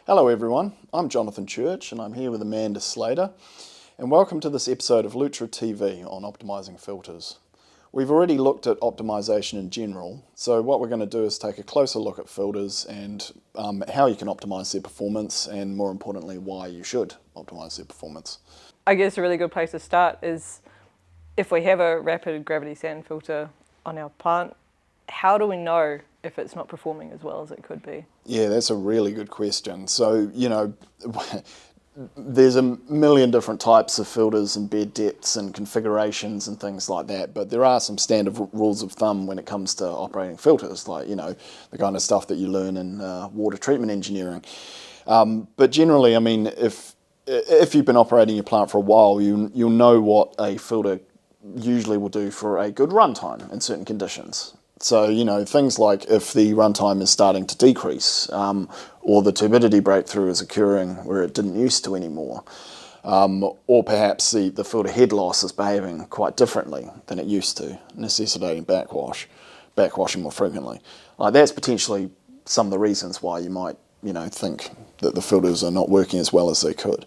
Hello everyone, I'm Jonathan Church and I'm here with Amanda Slater, and welcome to this episode of Lutra TV on optimizing filters. We've already looked at optimization in general, so what we're going to do is take a closer look at filters and how you can optimize their performance, and more importantly why you should optimize their performance. I guess a really good place to start is if we have a rapid gravity sand filter on our plant, how do we know if it's not performing as well as it could be? Yeah, that's a really good question. So, there's a million different types of filters and bed depths and configurations and things like that, but there are some standard rules of thumb when it comes to operating filters, like, the kind of stuff that you learn in water treatment engineering. But generally, I mean, if you've been operating your plant for a while, you'll know what a filter usually will do for a good runtime in certain conditions. So, things like if the runtime is starting to decrease, or the turbidity breakthrough is occurring where it didn't used to anymore, or perhaps the filter head loss is behaving quite differently than it used to, necessitating backwashing more frequently. Like, that's potentially some of the reasons why you might, think that the filters are not working as well as they could.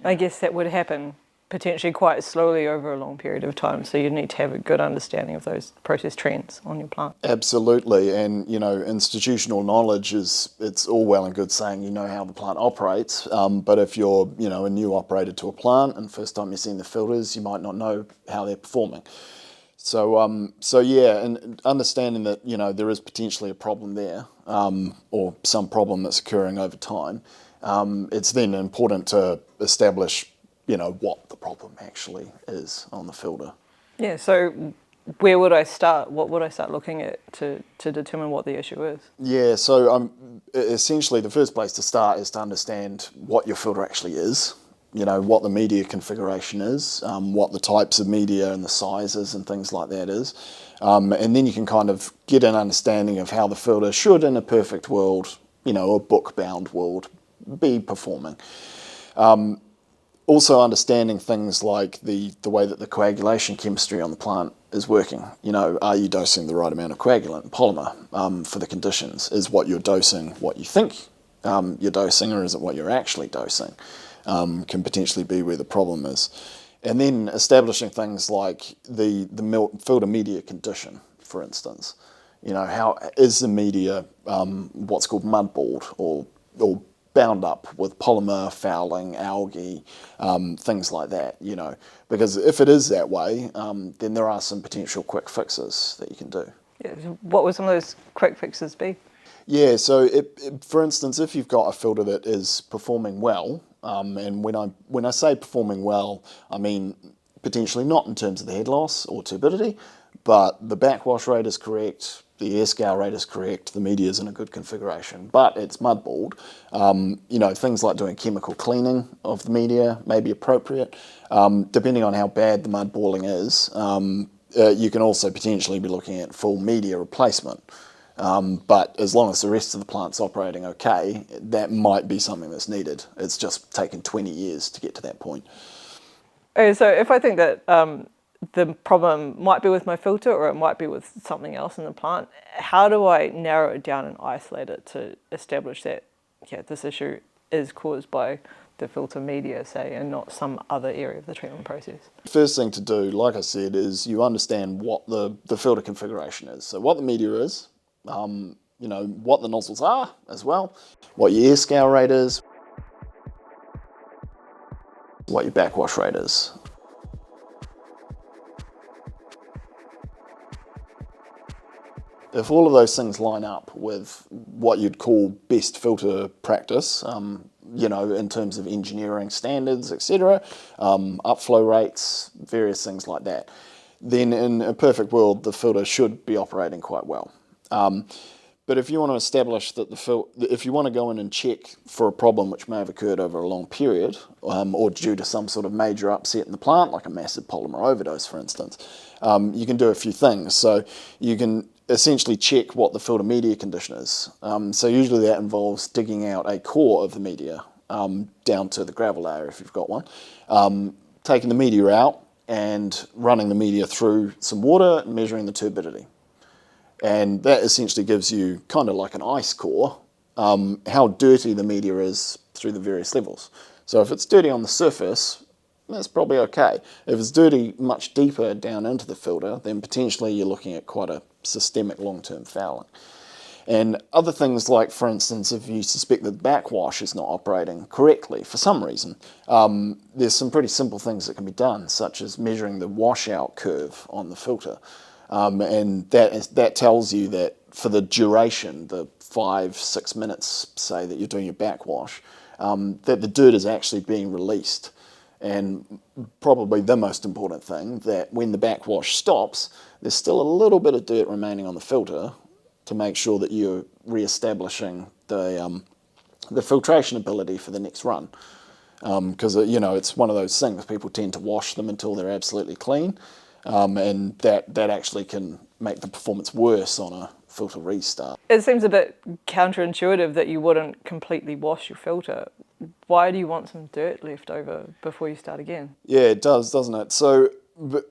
I guess that would happen potentially quite slowly over a long period of time, so you need to have a good understanding of those process trends on your plant. Absolutely, and institutional knowledge it's all well and good saying you know how the plant operates, but if you're a new operator to a plant and first time you're seeing the filters, you might not know how they're performing. So yeah, and understanding that there is potentially a problem there, or some problem that's occurring over time, it's then important to establish what the problem actually is on the filter. Yeah, so where would I start? What would I start looking at to determine what the issue is? Yeah, so essentially the first place to start is to understand what your filter actually is, what the media configuration is, what the types of media and the sizes and things like that is, and then you can kind of get an understanding of how the filter should, in a perfect world, a book-bound world, be performing. Also understanding things like the way that the coagulation chemistry on the plant is working. Are you dosing the right amount of coagulant and polymer for the conditions? Is what you're dosing what you think you're dosing, or is it what you're actually dosing? Can potentially be where the problem is. And then establishing things like the filter media condition, for instance. How is the media what's called mudballed or bound up with polymer, fouling, algae, things like that, because if it is that way, then there are some potential quick fixes that you can do. Yeah, so what would some of those quick fixes be? Yeah, so for instance, if you've got a filter that is performing well, and when I say performing well, I mean potentially not in terms of the head loss or turbidity, but the backwash rate is correct, the air scale rate is correct, the media is in a good configuration, but it's mudballed. Things like doing chemical cleaning of the media may be appropriate. Depending on how bad the mudballing is, you can also potentially be looking at full media replacement. But as long as the rest of the plant's operating okay, that might be something that's needed. It's just taken 20 years to get to that point. Okay, so if I think that the problem might be with my filter or it might be with something else in the plant, how do I narrow it down and isolate it to establish that this issue is caused by the filter media, say, and not some other area of the treatment process? First thing to do, like I said, is you understand what the filter configuration is. So what the media is, what the nozzles are as well, what your air scale rate is, what your backwash rate is. If all of those things line up with what you'd call best filter practice, in terms of engineering standards, etc., upflow rates, various things like that, then in a perfect world, the filter should be operating quite well. But if you want to establish that if you want to go in and check for a problem which may have occurred over a long period, or due to some sort of major upset in the plant, like a massive polymer overdose, for instance, you can do a few things. So you can essentially check what the filter media condition is. So usually that involves digging out a core of the media down to the gravel layer if you've got one, taking the media out and running the media through some water and measuring the turbidity. And that essentially gives you kind of like an ice core how dirty the media is through the various levels. So if it's dirty on the surface, that's probably okay. If it's dirty much deeper down into the filter, then potentially you're looking at quite a systemic long-term fouling. And other things like, for instance, if you suspect that the backwash is not operating correctly for some reason, there's some pretty simple things that can be done, such as measuring the washout curve on the filter. And that tells you that for the duration, the 5-6 minutes, say, that you're doing your backwash, that the dirt is actually being released. And probably the most important thing, that when the backwash stops, there's still a little bit of dirt remaining on the filter to make sure that you're re-establishing the filtration ability for the next run. Because it's one of those things, people tend to wash them until they're absolutely clean, and that actually can make the performance worse on a filter restart. It seems a bit counterintuitive that you wouldn't completely wash your filter. Why do you want some dirt left over before you start again? Yeah, it does, doesn't it? So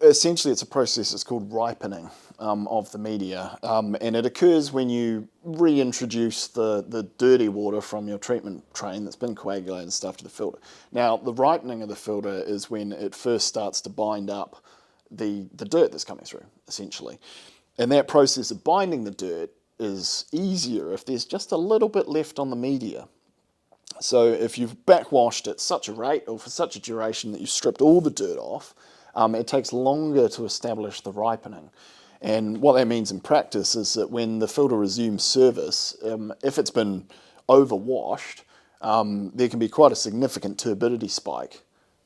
essentially it's a process that's called ripening of the media, and it occurs when you reintroduce the dirty water from your treatment train that's been coagulated and stuff to the filter. Now, the ripening of the filter is when it first starts to bind up the dirt that's coming through, essentially. And that process of binding the dirt is easier if there's just a little bit left on the media. So if you've backwashed at such a rate or for such a duration that you've stripped all the dirt off, it takes longer to establish the ripening. And what that means in practice is that when the filter resumes service, if it's been overwashed, there can be quite a significant turbidity spike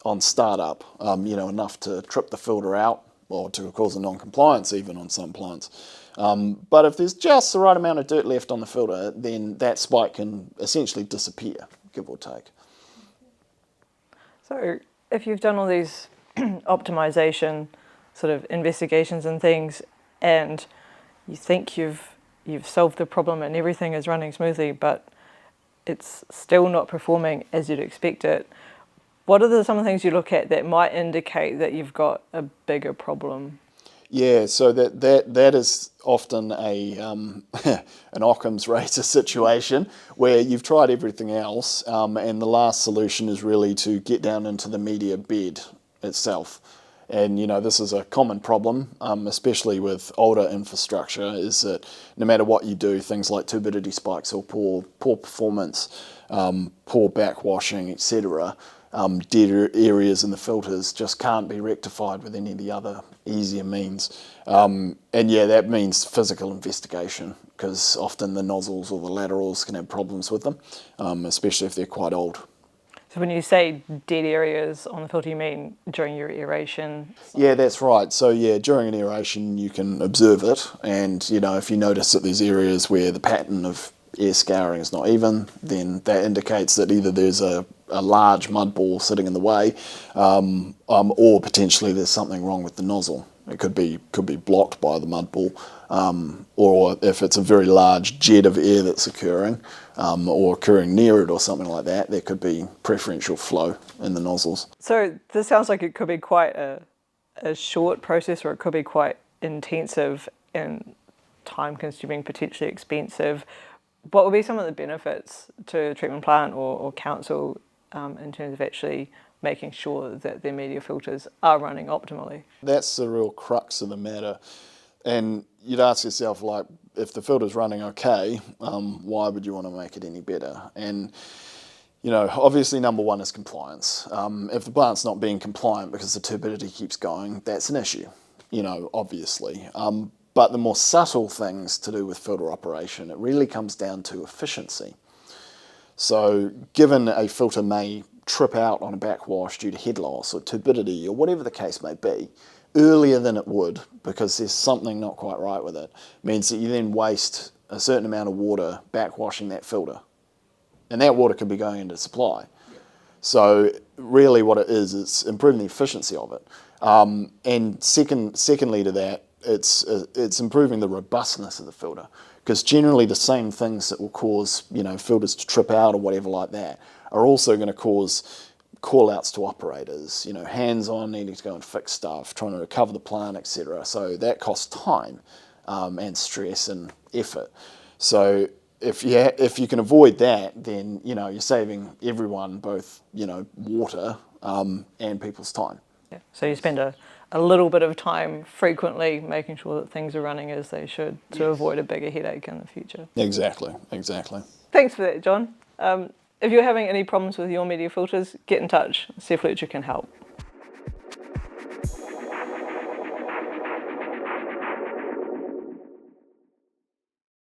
on startup, enough to trip the filter out or to cause a non-compliance even on some plants. But if there's just the right amount of dirt left on the filter, then that spike can essentially disappear, give or take. So if you've done all these optimization sort of investigations and things, and you think you've solved the problem and everything is running smoothly, but it's still not performing as you'd expect it, what are some of the things you look at that might indicate that you've got a bigger problem? Yeah, so that is often an Occam's razor situation where you've tried everything else, and the last solution is really to get down into the media bed itself. And this is a common problem, especially with older infrastructure, is that no matter what you do, things like turbidity spikes or poor performance, poor backwashing, etc., dead areas in the filters just can't be rectified with any of the other easier means. And yeah, that means physical investigation, because often the nozzles or the laterals can have problems with them, especially if they're quite old. So when you say dead areas on the filter, you mean during your aeration? Yeah, that's right. So yeah, during an aeration you can observe it, and if you notice that there's areas where the pattern of air scouring is not even, then that indicates that either there's a large mud ball sitting in the way, or potentially there's something wrong with the nozzle. It could be blocked by the mud ball, or if it's a very large jet of air that's occurring, or occurring near it or something like that, there could be preferential flow in the nozzles. So this sounds like it could be quite a short process, or it could be quite intensive and time-consuming, potentially expensive. What would be some of the benefits to a treatment plant or council in terms of actually making sure that their media filters are running optimally? That's the real crux of the matter. And you'd ask yourself, like, if the filter's running okay, why would you want to make it any better? And, obviously number one is compliance. If the plant's not being compliant because the turbidity keeps going, that's an issue, obviously. But the more subtle things to do with filter operation, it really comes down to efficiency. So given a filter may trip out on a backwash due to head loss or turbidity or whatever the case may be, earlier than it would, because there's something not quite right with it, means that you then waste a certain amount of water backwashing that filter. And that water could be going into supply. So really what it is, it's improving the efficiency of it. And secondly to that, it's improving the robustness of the filter, because generally the same things that will cause filters to trip out or whatever like that are also going to cause call-outs to operators, hands-on needing to go and fix stuff, trying to recover the plant, etc. So that costs time and stress and effort. So if you can avoid that, then you're saving everyone both water and people's time. Yeah. So you spend a little bit of time frequently making sure that things are running as they should to avoid a bigger headache in the future. Exactly. Thanks for that, John. If you're having any problems with your media filters, get in touch. See if Lutra can help.